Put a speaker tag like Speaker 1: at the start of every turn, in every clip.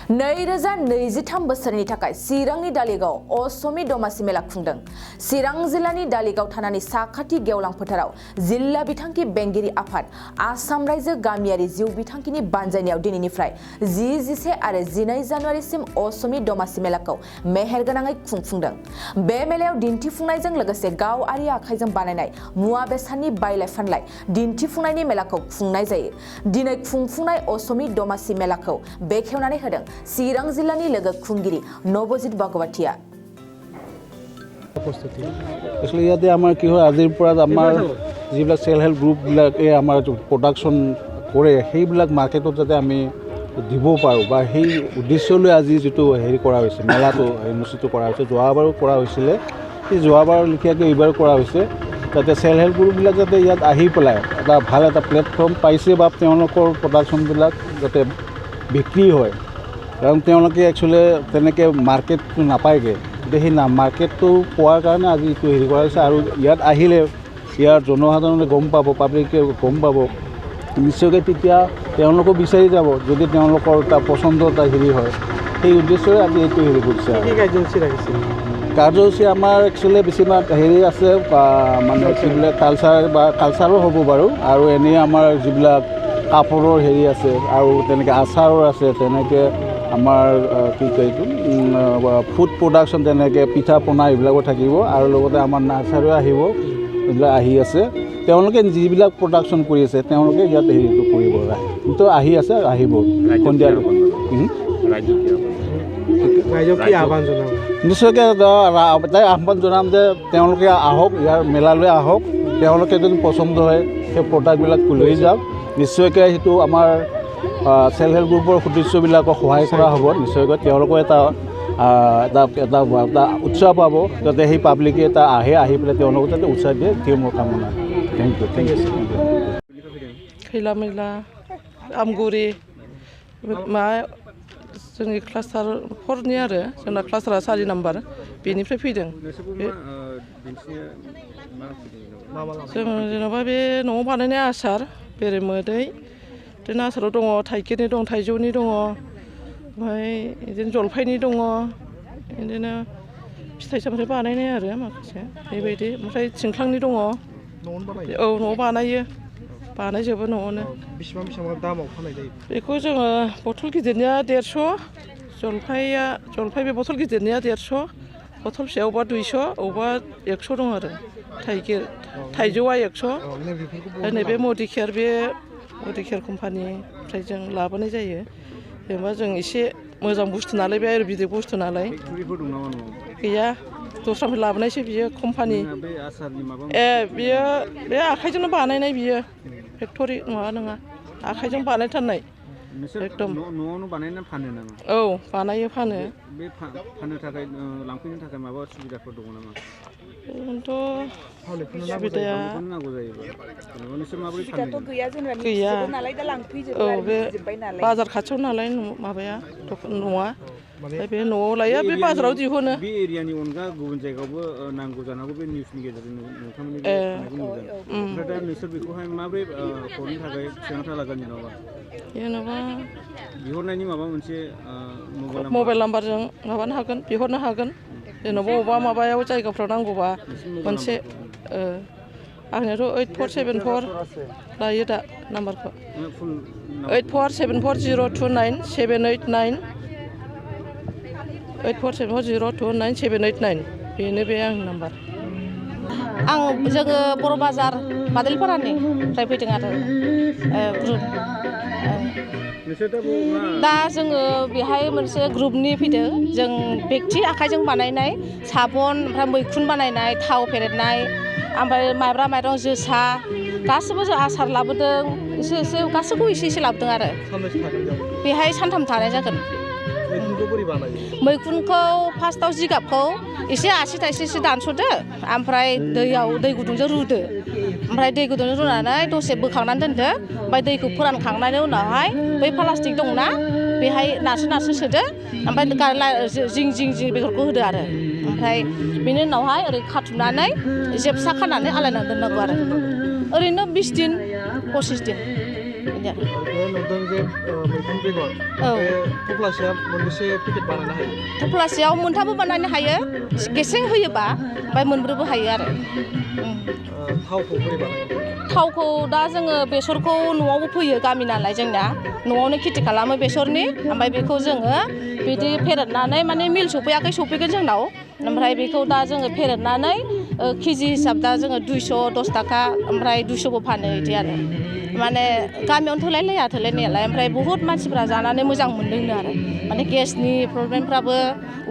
Speaker 1: 2023 बोसोरनि थाखाय चिरांनि दालिगाव असमि दमासि मेला खुंदों। चिरां जिल्लानि दालिगाव थानानि साखाथि गेवलां फोथाराव जिल्ला बिथांखि बेंगिरि आफाद आसाम रायजो गामियारि जिउ बिथांखिनि बानजायनायाव दिनैनिफ्राय 10, 11 आरो 12 जानुवारिसिम असमि दमासि मेलाखौ मेहेरगोनाङै खुंफुंदों। बे मेलायाव दिन्थिफुंनायजों लोगोसे गावारि आखाइजों बानायनाय मुवा बेसादनि बायलाय फानलाय दिन्थिफुंनायनि मेलाखौ खुंनाय जायो। दिनै खुंफुंनाय असमि दमासि मेलाखौ बेखेवनानै होदों চিৰাং জিলাनि लोगो खुंगिरि নৱজিত ভগৱতীয়া।
Speaker 2: আসলে ইয়াতে আমাৰ কি হয় আজিৰ পৰা আমাৰ যিবিলাক সেলফ হেল্প গ্ৰুপবিলাকে আমাৰ প্ৰডাকশ্যন কৰে সেইবিলাক মাৰ্কেটত যাতে আমি দিব পাৰোঁ বা সেই উদ্দেশ্যলৈ আজি যিটো হেৰি কৰা হৈছে মেলাটো অনুষ্ঠিত কৰা হৈছে। যোৱাবাৰো কৰা হৈছিলে, সেই যোৱাবাৰৰ লেখীয়াকৈ এইবাৰ কৰা হৈছে যাতে সেলফ হেল্প গ্ৰুপবিলাক যাতে ইয়াত আহি পেলাই এটা ভাল এটা প্লেটফৰ্ম পাইছে বা তেওঁলোকৰ প্ৰডাকশ্যনবিলাক যাতে বিক্ৰী হয়। কাৰণ তেওঁলোকে একচুৱেলি তেনেকৈ মাৰ্কেটটো নাপায়গৈ, গতিকে সেই মাৰ্কেটটো পোৱাৰ কাৰণে আজি এইটো হেৰি কৰা হৈছে। আৰু ইয়াত আহিলে ইয়াৰ জনসাধাৰণে গম পাব, পাব্লিকে গম পাব, নিশ্চয়কৈ তেতিয়া তেওঁলোকো বিচাৰি যাব যদি তেওঁলোকৰ এটা পচন্দৰ এটা হেৰি হয়। সেই উদ্দেশ্যৰে আজি এইটো হেৰি কৰিছে।
Speaker 3: কাৰ্যসূচী ৰাখিছে?
Speaker 2: কাৰ্যসূচী আমাৰ একচুৱেলি বেছিভাগ হেৰি আছে মানে যিবিলাক কালচাৰো হ'ব বাৰু, আৰু এনেই আমাৰ যিবিলাক কাপোৰৰ হেৰি আছে আৰু তেনেকৈ আচাৰৰ আছে, তেনেকৈ আমাৰ কি কয় এইটো ফুড প্ৰডাকশ্যন তেনেকৈ পিঠা পনা এইবিলাকো থাকিব। আৰু লগতে আমাৰ নাৰ্চাৰীও আহিব, এইবিলাক আহি আছে। তেওঁলোকে যিবিলাক প্ৰডাকশ্যন কৰি আছে তেওঁলোকে ইয়াত হেৰিটো কৰিব কিন্তু আহি আছে, আহিব সন্ধিয়া। নিশ্চয়কৈ আহ্বান জনাম যে তেওঁলোকে আহক, ইয়াৰ মেলালৈ আহক। তেওঁলোকে যদি পচন্দ হয় সেই প্ৰডাক্টবিলাক লৈ যাওক। নিশ্চয়কৈ সেইটো আমাৰ সেলফ হেল্প গ্ৰুপৰ সদস্যবিলাকক সহায় কৰা হ'ব। নিশ্চয়কৈ তেওঁলোকৰ এটা উৎসাহ পাব যাতে সেই পাব্লিকে এটা আহি পেলাই তেওঁলোকক যাতে উৎসাহ দিয়ে, সেই মোৰ কামনা। Thank you.
Speaker 4: खैला मैला आमगुरि जोंनि क्लास्टार 4नि आरो जोंना क्लास्टारा 4 नाम्बार बेनिफ्राय फैदों। जों जेनेबा बे न'आव बानायनाय आसार बेरे मोदै बिदिनो आसाराव दङ, थाइगिरनि दं, थाइजौनि दङ, ओमफ्राय बिदिनो जलफाइनि दङ, बिदिनो फिथाइ सामथाइ बानायनाय आरो माखासे बेबायदि। ओमफ्राय थिंख्लांनि दङ। औ न'आव बानायजोबो न'आवनो।
Speaker 3: बेसेबां दामाव फाननाय जायो?
Speaker 4: बेखौ जोङो बथल गिदिरनिया 150, जलफाइ बे बथल गिदिरनिया 150, बथल फिसाया अबेबा 200, अबेबा 100 दं आरो। थाइजौआ 100, नैबे मडिकेयार कम्पानिनिफ्राय जों लाबोनाय जायो। जेनेबा जों एसे मोजां बुस्थु नालाय, बे आयुर्वेदिक बुस्थु नालाय। गैया, दस्रानिफ्राय लाबोनायसो बियो कम्पानि। बियो बे आखाइजोंनो बानायनाय, बियो फेक्टरि माबा नङा, आखाइजों बानायथारनाय एकदम।
Speaker 2: न'आवनो बानायनानै फानो नामा?
Speaker 4: औ बानायो, फानो।
Speaker 2: बे फाननो थाखाय लांफैनो थाखाय माबा सुबिदाफोर दङ नामा?
Speaker 4: सुबिदाया गैया। औ बे बाजार खाथियाव नालाय माबाया न'आ, बे न'आव लायो, बे बाजाराव दिहुनो।
Speaker 2: बे एरियानि अनगा गुबुन जायगायावबो नांगौ जानांगौ बे निउसनि गेजेरजों नोंथांमोननि ओमफ्राय दा नोंसोर बेखौहाय माबोरै हरनो थाखाय थिरांथा लागोन?
Speaker 4: जेनेबा
Speaker 2: बिहरनायनि माबा मोनसे
Speaker 4: मबाइल नाम्बारजों माबानो हागोन, बिहरनो हागोन। जेनेबा अबेबा माबायाव जायगाफ्राव नांगौबा मोनसे आंनियाथ' 8474 लायो दा नाम्बारखौ। 8474029789, 8474029789 बेनो बे आंनि नाम्बार।
Speaker 5: जोङो बर' बाजार बादोलपारानिफ्राय फैदों आरो ग्रुप। दा जोङो बेहाय मोनसे ग्रुपनि फैदों। जों बेक्ति आखाइजों बानायनाय साबन, ओमफ्राय मैखुन बानायनाय, थाव फेरेदनाय, ओमफ्राय माइब्रा माइरं, जोसा गासैबो जों आसार लाबोदों। एसे गासैखौबो एसे लाबोदों आरो। बेहाय सानथाम थानाय जागोन। मैखुनखौ फार्स्टआव जिगाबखौ एसे आसि थाइसेसो दानस'दो, ओमफ्राय दै गुदुंजों रुदो, ओमफ्राय दै गुदुंजों रुनानै दसे बोखांनानै दोनदो। ओमफ्राय दैखौ फोरानखांनायनि उनावहाय बै प्लास्टिक दंना बेहाय नारसो सोदो, ओमफ्राय जिं बेगरखौ होदो आरो। ओमफ्राय बेनि उनावहाय ओरै खाथुमनानै जेबसा खानानै आलायनानै दोननांगौ आरो। ओरैनो 20 दिन 25 दिन बिदि आरो
Speaker 3: बे नुदों जे मैखुन बेगर
Speaker 5: औ।
Speaker 3: बे थफ्लासेया मोनबेसे पेकेट बानायनो हायो
Speaker 5: थफ्लासेयाव मोनथामबो बानायनो हायो गेसें होयोबा ओमफ्राय मोनब्रैबो हायो आरो
Speaker 3: थावखौ बोरै बानायो
Speaker 5: थावखौ दा जोङो बेसरखौ न'आवबो फोयो गामि नालाय जोंना न'आवनो खेथि खालामो बेसरनि ओमफ्राय बेखौ जोङो बिदि फेरेदनानै माने मिल सफैयाखै सफैगोन जोंनाव ओमफ्राय बेखौ दा जोङो फेरेदनानै केजि हिसाब दा जोङो 210 थाखा ओमफ्राय 200बो फानो बिदि आरो माने गामियावनो थोलायलाया थोलायनायालाय ओमफ्राय बहुद मानसिफ्रा जानानै मोजां मोन्दोंनो आरो माने गेसनि प्रब्लेमफ्राबो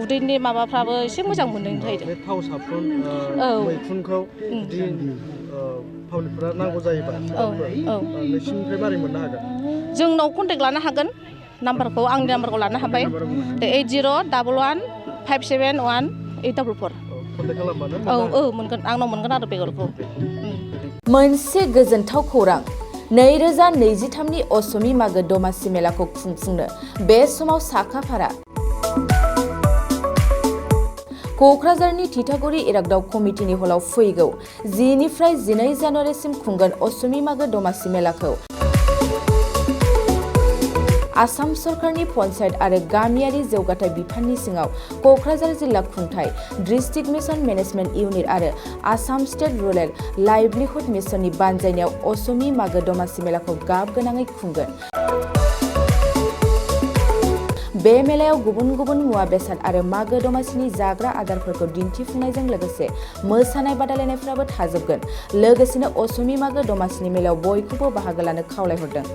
Speaker 5: उदैनि माबाफ्राबो एसे मोजां मोन्दों
Speaker 3: बे थाव साबुन
Speaker 5: औ।
Speaker 3: मैखुनखौ जुदि पाब्लिकफोरा नांगौ जायोबा नोंसिनिफ्राय मारै मोननो हागोन
Speaker 5: जोंनाव कन्टेक्ट लानो हागोन नाम्बारखौ आंनि नाम्बारखौ लानो हाबाय 8011571844
Speaker 3: कन्टेक्ट खालामबानो
Speaker 5: औ मोनगोन आंनाव मोनगोन आरो बेगरखौ
Speaker 1: मोनसे गोजोनथाव खौरां 2023नि असमि मागो दमासि मेलाखौ खुंफुंनो बे समाव साखाफारा क'क्राझारनि थिथागुरि इरागदाव कमिटिनि हलाव फैगौ 10 निफ्राय 12 जानुवारिसिम खुंगोन असमि मागो दमासि मेलाखौ आसाम सरकारनि पन्चायत आरो गामियारि जौगाथाय बिफाननि सिङाव क'क्राझार जिल्ला खुंथाय डिस्ट्रिक्ट मिशन मेनेजमेन्ट इउनिट आरो आसाम स्टेट रुरेल लाइभलिहुड मिशननि बानजायनायाव असमि मागो दमासि मेलाखौ गाब गोनाङै खुंगोन बे मेलायाव गुबुन गुबुन मुवा बेसाद आरो मागो दमासिनि जाग्रा आदारफोरखौ दिन्थिफुंनायजों लोगोसे मोसानाय बादायलायनायफ्राबो थाजोबगोन लोगोसेनो असमि मागो दमासिनि मेलायाव बयखौबो बाहागो लानो खावलायहरदों